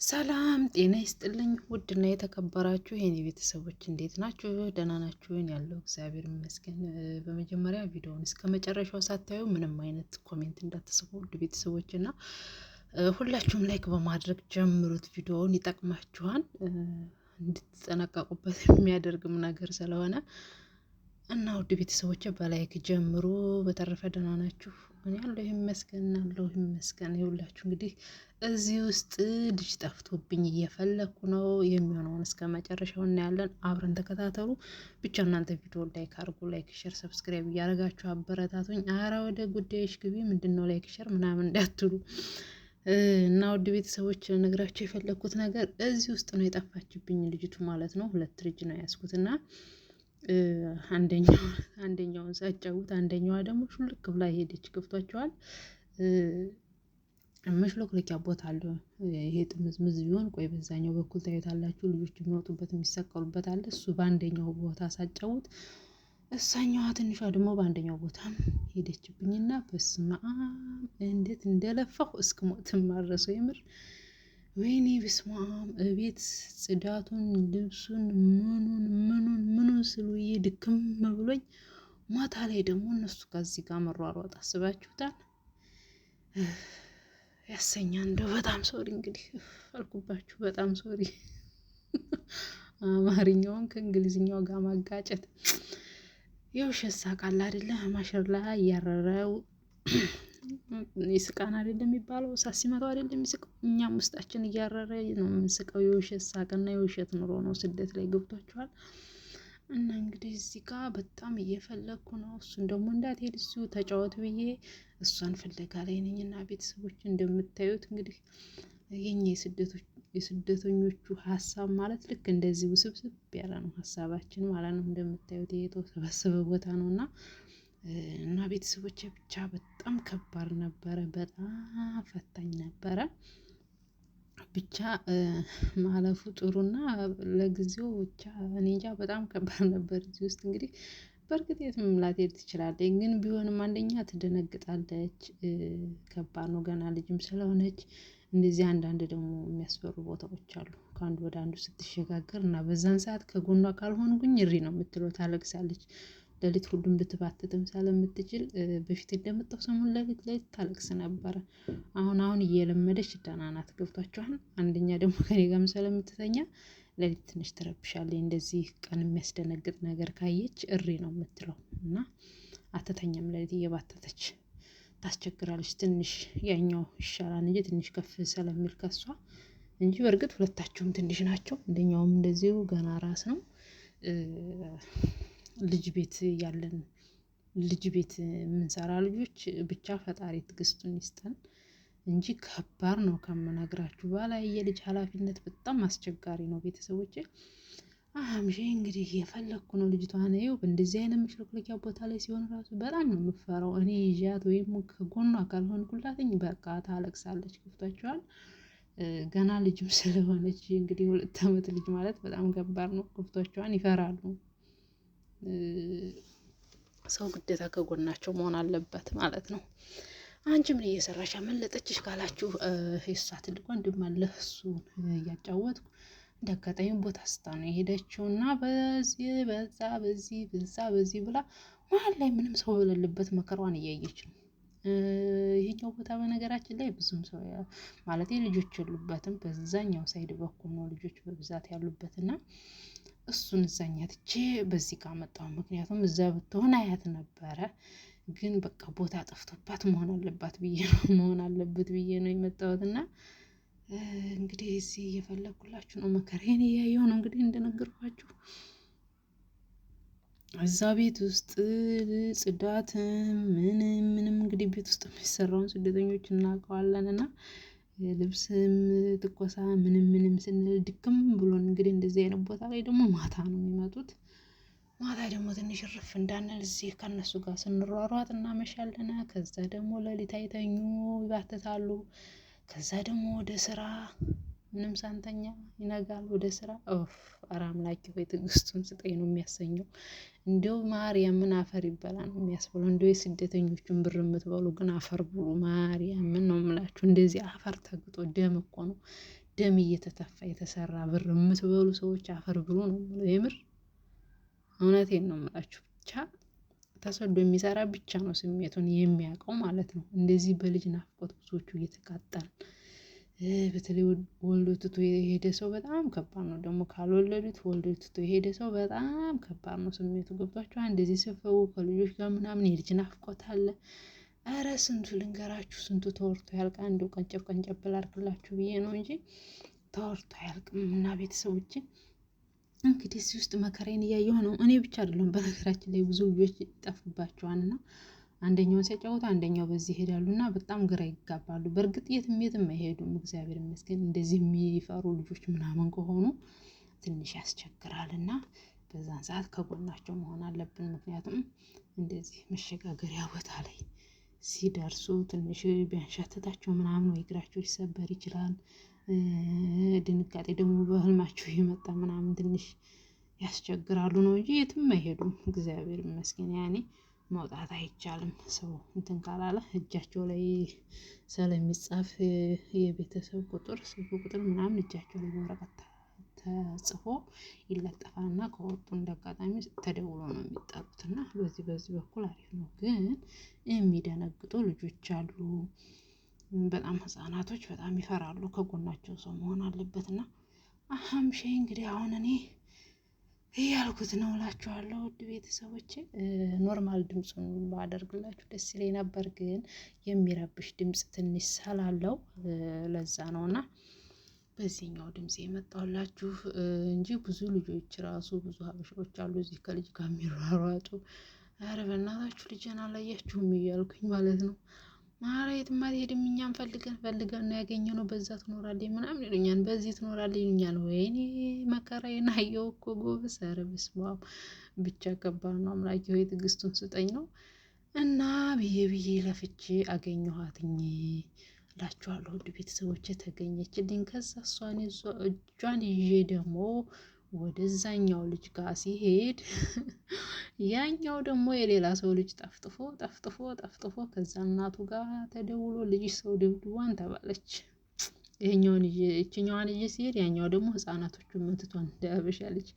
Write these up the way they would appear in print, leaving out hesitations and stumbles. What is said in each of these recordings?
ሰላም ጤና ይስጥልኝ ውድና የተከበራችሁ የኔ ቤተሰቦች እንዴት ናችሁ? ደህና ናችሁ? ያለው እግዚአብሔር ይመስገን። በመጀመሪያ ቪዲዮውን እስከ መጨረሻው ሳታዩ ምንም አይነት ኮሜንት እንዳትጽፉ ውድ ቤተሰቦች እና ሁላችሁም ላይክ በማድረግ ጀምሩት። ቪዲዮውን ይጠቅማችኋል፣ እንድትጠነቀቁበት የሚያደርግም ነገር ስለሆነ እና ውድ ቤተሰቦች በላይክ ጀምሩ። በተረፈ ደህና ናችሁ? እኔ ያለው ይመስገን። ይኸውላችሁ እንግዲህ እዚህ ውስጥ ልጅ ጠፍቶብኝ እየፈለኩ ነው። የሚሆነውን እስከ መጨረሻው እናያለን። አብረን ተከታተሉ። ብቻ እናንተ ቪዲዮ ላይክ አድርጉ፣ ላይክ ሼር፣ ሰብስክራይብ እያደረጋችሁ አበረታቱኝ። አረ ወደ ጉዳይሽ ግቢ፣ ምንድነው ላይክ ሼር ምናምን እንዳትሉ እና ውድ ቤተሰቦች ነግራችሁ የፈለኩት ነገር እዚህ ውስጥ ነው የጠፋችብኝ ልጅቱ ማለት ነው። ሁለት ልጅ ነው ያዝኩትና አንደኛውን ሳጫውት አንደኛዋ ደግሞ ሹልክ ብላ ሄደች። ገብቷቸዋል። መሽሎክለኪያ ቦታ አለ። ይሄ ጥምዝምዝ ቢሆን ቆይ በዛኛው በኩል ታዩታላችሁ። ልጆች የሚወጡበት የሚሰቀሉበት አለ። እሱ በአንደኛው ቦታ ሳጫውት እሳኛዋ ትንሿ ደግሞ በአንደኛው ቦታ ሄደችብኝና በስመአብ እንዴት እንደለፋሁ እስክሞትም ማረሰው የምር ወይኔ በስመአብ። እቤት ጽዳቱን፣ ልብሱን፣ ምኑን ስሉዬ ድክም ብሎኝ ማታ ላይ ደግሞ እነሱ ከዚህ ጋር መሯሯጥ አስባችሁታል? ያሰኛ እንደው በጣም ሶሪ እንግዲህ አልኩባችሁ። በጣም ሶሪ አማርኛውን ከእንግሊዝኛው ጋር ማጋጨት የውሸት ሳቃል አይደለ? ማሸር ላይ እያረረው ይስቃን አይደለም የሚባለው? እሳት ሲመታው አይደለም የሚስቀው? እኛም ውስጣችን እያረረ ነው የምንስቀው። የውሸት ሳቅና የውሸት ኑሮ ነው ስደት ላይ ገብቷችኋል። እና እንግዲህ እዚህ ጋር በጣም እየፈለግኩ ነው። እሱን ደግሞ እንዳትሄድ እሱ ተጫወት ብዬ እሷን ፍለጋ ላይ ነኝና ቤተሰቦች እንደምታዩት እንግዲህ የኛ የስደተኞቹ ሀሳብ ማለት ልክ እንደዚህ ውስብስብ ያለ ነው ሀሳባችን ማለት ነው። እንደምታዩት የተሰበሰበ ቦታ ነው እና ቤተሰቦች ብቻ በጣም ከባድ ነበረ፣ በጣም ፈታኝ ነበረ። ብቻ ማለፉ ጥሩና ለጊዜው ብቻ እኔ እንጃ በጣም ከባድ ነበር። እዚህ ውስጥ እንግዲህ በእርግጥ የትም ላትሄድ ትችላለች፣ ግን ቢሆንም አንደኛ ትደነግጣለች። ከባድ ነው፣ ገና ልጅም ስለሆነች። እንደዚህ አንዳንድ ደግሞ የሚያስፈሩ ቦታዎች አሉ ከአንዱ ወደ አንዱ ስትሸጋገር እና በዛን ሰዓት ከጎኗ ካልሆንኩኝ እሪ ነው የምትለው፣ ታለቅሳለች። ሌሊት ሁሉም ልትባትትም ስለምትችል በፊት እንደመጣው ሰሞን ሌሊት ላይ ታለቅስ ነበረ። አሁን እየለመደች ደህና ናት። ገብቷችኋል። አንደኛ ደግሞ ከኔ ጋርም ስለምትተኛ ሌሊት ትንሽ ትረብሻለች። እንደዚህ ቀን የሚያስደነግጥ ነገር ካየች እሪ ነው የምትለው እና አትተኛም። ሌሊት እየባተተች ታስቸግራለች። ትንሽ ያኛው ይሻላል እንጂ ትንሽ ከፍ ስለሚል ከሷ እንጂ በእርግጥ ሁለታቸውም ትንሽ ናቸው። አንደኛውም እንደዚሁ ገና ራስ ነው። ልጅ ቤት የምንሰራ ልጆች ብቻ ፈጣሪ ትዕግስቱን ይስጠን እንጂ ከባድ ነው ከምነግራችሁ በላይ። የልጅ ኃላፊነት በጣም አስቸጋሪ ነው ቤተሰቦቼ። አምሼ እንግዲህ የፈለኩ ነው ልጅቷን ይኸው በእንደዚህ አይነት መሽለክለኪያ ቦታ ላይ ሲሆን ራሱ በጣም ነው የምፈራው። እኔ ይዣት ወይም ከጎኗ ካልሆንኩላትኝ በቃ ታለቅሳለች። ገብቷችኋል። ገና ልጅም ስለሆነች እንግዲህ 2 ዓመት ልጅ ማለት በጣም ከባድ ነው። ገብቷችኋል። ይፈራሉ። ሰው ግዴታ ከጎናቸው መሆን አለበት ማለት ነው። አንቺ ምን እየሰራሽ አመለጠችሽ ካላችሁ እሷ ትልቅ ወንድም አለ፣ እሱን እያጫወትኩ እንደ አጋጣሚ ቦታ ስታ ነው የሄደችው እና በዚህ ብላ መሀል ላይ ምንም ሰው በሌለበት መከሯን እያየች ነው። ይሄኛው ቦታ በነገራችን ላይ ብዙም ሰው ማለት ልጆች የሉበትም። በዛኛው ሳይድ በኩል ነው ልጆች በብዛት ያሉበት እና እሱን እዛኛ ትቼ በዚህ ጋር መጣሁ። ምክንያቱም እዛ ብትሆን አያት ነበረ፣ ግን በቃ ቦታ ጠፍቶባት መሆን አለበት ብዬ ነው የመጣሁት እና እንግዲህ እዚህ እየፈለኩላችሁ ነው። መከራዬን እያየሁ ነው እንግዲህ እንደነገርኳችሁ። እዛ ቤት ውስጥ ጽዳት ምንም እንግዲህ ቤት ውስጥ የሚሰራውን ስደተኞች እናውቀዋለን እና ልብስም ትኮሳ ምንም ስንል ድክም ብሎን እንግዲህ እንደዚህ አይነት ቦታ ላይ ደግሞ ማታ ነው የሚመጡት። ማታ ደግሞ ትንሽ እርፍ እንዳንል እዚህ ከነሱ ጋር ስንሯሯጥ እናመሻለን። ከዛ ደግሞ ሌሊት አይተኙ ይባትታሉ። ከዛ ደግሞ ወደ ስራ ምንም ሳንተኛ ይነጋል። ወደ ስራ ኧረ አምላኬ ሆይ ትዕግስቱን ስጠኝ ነው የሚያሰኘው። እንደው ማርያምን አፈር ይበላ ነው የሚያስብለው። እንደው የስደተኞቹን ብር የምትበሉ ግን አፈር ብሉ። ማርያምን ነው የምላችሁ። እንደዚህ አፈር ተግጦ ደም እኮ ነው ደም እየተተፋ የተሰራ ብር የምትበሉ ሰዎች አፈር ብሎ ነው የምለው። የምር እውነቴን ነው የምላችሁ። ብቻ ተሰዶ የሚሰራ ብቻ ነው ስሜቱን የሚያውቀው ማለት ነው። እንደዚህ በልጅ ናፍቆት ብዙዎቹ እየተቃጠል፣ በተለይ ወልዶ ትቶ የሄደ ሰው በጣም ከባድ ነው። ደግሞ ካልወለዱት ወልዶ ትቶ የሄደ ሰው በጣም ከባድ ነው ስሜቱ። ገብቷችኋል? እንደዚህ ስፈው ከልጆች ጋር ምናምን የልጅ ናፍቆት አለ። እረ ስንቱ ልንገራችሁ፣ ስንቱ ተወርቶ ያልቃል። እንደው ቀንጨብ ቀንጨብ ላድርግላችሁ ብዬ ነው እንጂ ተወርቶ አያልቅም። እና ቤተሰቦቼ እንግዲህ እዚህ ውስጥ መከራዬን እያየሁ ነው። እኔ ብቻ አይደለም በነገራችን ላይ ብዙ ልጆች ይጠፉባቸዋል እና አንደኛውን ሲያጫውቱ አንደኛው በዚህ ይሄዳሉ እና በጣም ግራ ይጋባሉ። በእርግጥ የትም አይሄዱም፣ እግዚአብሔር ይመስገን። እንደዚህ የሚፈሩ ልጆች ምናምን ከሆኑ ትንሽ ያስቸግራል እና በዛን ሰዓት ከጎናቸው መሆን አለብን። ምክንያቱም እንደዚህ መሸጋገሪያ ቦታ ላይ ሲደርሱ ትንሽ ቢያንሻትታቸው ምናምን ወይ እግራቸው ሊሰበር ይችላል። ድንጋጤ ደግሞ በህልማቸው የመጣ ምናምን ትንሽ ያስቸግራሉ ነው እንጂ የትም አይሄዱም፣ እግዚአብሔር ይመስገን። ያኔ መውጣት አይቻልም። ሰው እንትን ካላለ እጃቸው ላይ ስለሚጻፍ የቤተሰብ ቁጥር፣ ስልክ ቁጥር ምናምን እጃቸው ላይ በወረቀት ተጽፎ ይለጠፋልና ከወጡ እንዳጋጣሚ ተደውሎ ነው የሚጠሩት እና በዚህ በኩል አሪፍ ነው። ግን የሚደነግጡ ልጆች አሉ። በጣም ህፃናቶች በጣም ይፈራሉ። ከጎናቸው ሰው መሆን አለበትና አሀምሼ እንግዲህ አሁን እኔ እያልኩት ነው እላችኋለሁ። ውድ ቤተሰቦቼ ኖርማል ድምፁን ባደርግላችሁ ደስ ይለኝ ነበር፣ ግን የሚረብሽ ድምፅ ትንሽ ስላለው ለዛ ነውና በዚህኛው ድምፅ የመጣሁላችሁ እንጂ ብዙ ልጆች ራሱ ብዙ ሀበሻዎች አሉ እዚህ ከልጅ ጋር የሚሯሯጡ። ኧረ በእናታችሁ ልጅን አላያችሁም እያልኩኝ ማለት ነው። ማራ የትም አትሄድም፣ እኛም ፈልገን ነው ያገኘነው፣ በዛ ትኖራለች ምናምን ይሉኛል፣ በዚህ ትኖራለች ይሉኛል። ወይኔ መከራዬን አየሁ እኮ ጎበዝ። ኧረ በስመ አብ ብቻ ከባድ ነው። አምላኬ ሆይ ትዕግስቱን ስጠኝ ነው እና ብዬ ለፍቼ አገኘኋትኝ እላችኋለሁ። ውድ ቤተሰቦቼ ተገኘችልኝ። ከዛ እጇን ይዤ ደግሞ ወደዛኛው ልጅ ጋር ሲሄድ ያኛው ደግሞ የሌላ ሰው ልጅ ጠፍጥፎ ከዛ እናቱ ጋር ተደውሎ ልጅ ሰው ደብድቧን ተባለች። ይችኛዋን ይዤ ሲሄድ ያኛው ደግሞ ህፃናቶቹን መትቷን እንዳያበሻ ልጅ።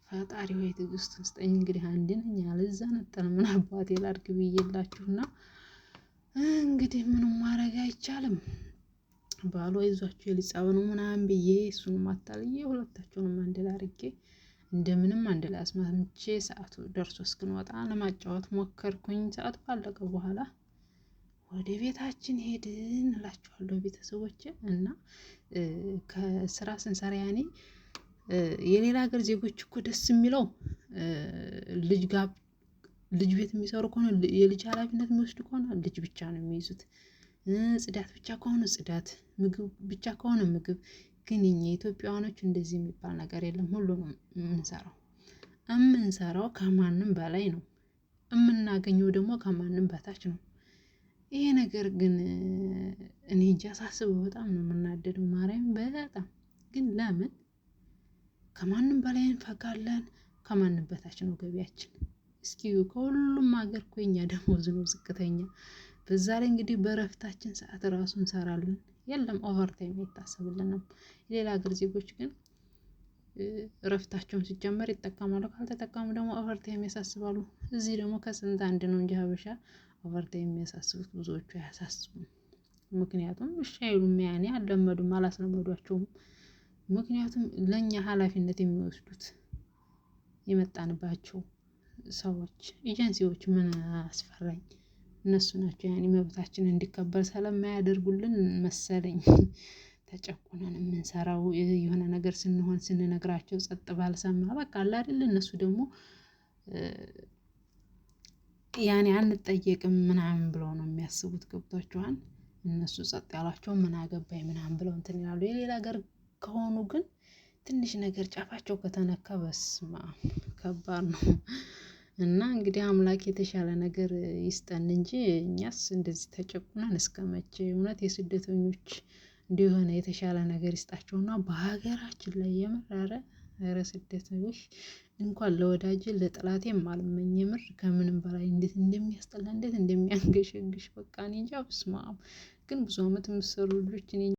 ፈጣሪ ወይ ትዕግስቱን ስጠኝ። እንግዲህ አንድ ነኝ ያለዛ ነጠር ምን አባቴ ላድርግ ብዬላችሁና እንግዲህ ምንም ማድረግ አይቻልም። ባሏ ይዟቸው የሊጻብ ነው ምናምን ብዬ እሱንም አታልዬ ሁለታቸውንም አንድ ላይ አድርጌ እንደምንም አንድ ላይ አስማምቼ ሰዓቱ ደርሶ እስክንወጣ ለማጫወት ሞከርኩኝ። ሰዓቱ ካለቀ በኋላ ወደ ቤታችን ሄድን እላችኋለሁ ቤተሰቦቼ። እና ከስራ ስንሰራ ያኔ የሌላ ሀገር ዜጎች እኮ ደስ የሚለው ልጅ ቤት የሚሰሩ ከሆነ የልጅ ኃላፊነት የሚወስዱ ከሆነ ልጅ ብቻ ነው የሚይዙት። ጽዳት ብቻ ከሆነ ጽዳት፣ ምግብ ብቻ ከሆነ ምግብ። ግን እኛ ኢትዮጵያውያኖች እንደዚህ የሚባል ነገር የለም። ሁሉንም የምንሰራው ከማንም በላይ ነው፣ የምናገኘው ደግሞ ከማንም በታች ነው። ይሄ ነገር ግን እኔ እንጃ ሳስበው በጣም ነው የምናደደው። ማርያም በጣም ግን ለምን ከማንም በላይ እንፈጋለን፣ ከማንም በታች ነው ገቢያችን። እስኪ ከሁሉም ሀገር እኮ የኛ ደሞዝ ነው ዝቅተኛ። በዛ ላይ እንግዲህ በረፍታችን ሰዓት ራሱ እንሰራለን። የለም ኦቨርታይም አይታሰብልንም። የሌላ ሀገር ዜጎች ግን እረፍታቸውን ሲጀመር ይጠቀማሉ፣ ካልተጠቀሙ ደግሞ ኦቨርታይም ያሳስባሉ። እዚህ ደግሞ ከስንት አንድ ነው እንጂ ሀበሻ ኦቨርታይም የሚያሳስቡት ብዙዎቹ አያሳስቡም። ምክንያቱም እሺ አይሉም፣ ያኔ አልለመዱም፣ አላስለመዷቸውም። ምክንያቱም ለእኛ ኃላፊነት የሚወስዱት የመጣንባቸው ሰዎች ኤጀንሲዎች ምን አስፈራኝ እነሱ ናቸው። ያኔ መብታችን እንዲከበር ስለማያደርጉልን መሰለኝ ተጨቁነን የምንሰራው። የሆነ ነገር ስንነግራቸው ጸጥ ባልሰማ በቃ አለ አይደል። እነሱ ደግሞ ያኔ አንጠየቅም ምናምን ብለው ነው የሚያስቡት። ገብቷቸዋል። እነሱ ጸጥ ያሏቸው ምን አገባኝ ምናምን ብለው እንትን ይላሉ። የሌላ ሀገር ከሆኑ ግን ትንሽ ነገር ጫፋቸው ከተነካ በስማ ከባድ ነው። እና እንግዲህ አምላክ የተሻለ ነገር ይስጠን እንጂ እኛስ እንደዚህ ተጨቁነን እስከመቼ? እውነት የስደተኞች እንደሆነ የተሻለ ነገር ይስጣቸውና በሀገራችን ላይ የመረረ ስደተኞች እንኳን ለወዳጅ ለጠላቴም አልመኝ። የምር ከምንም በላይ እንዴት እንደሚያስጠላ እንዴት እንደሚያንገሸግሽ በቃ እኔ እንጃ። በስመ አብ ግን ብዙ አመት የምትሰሩ ልጆች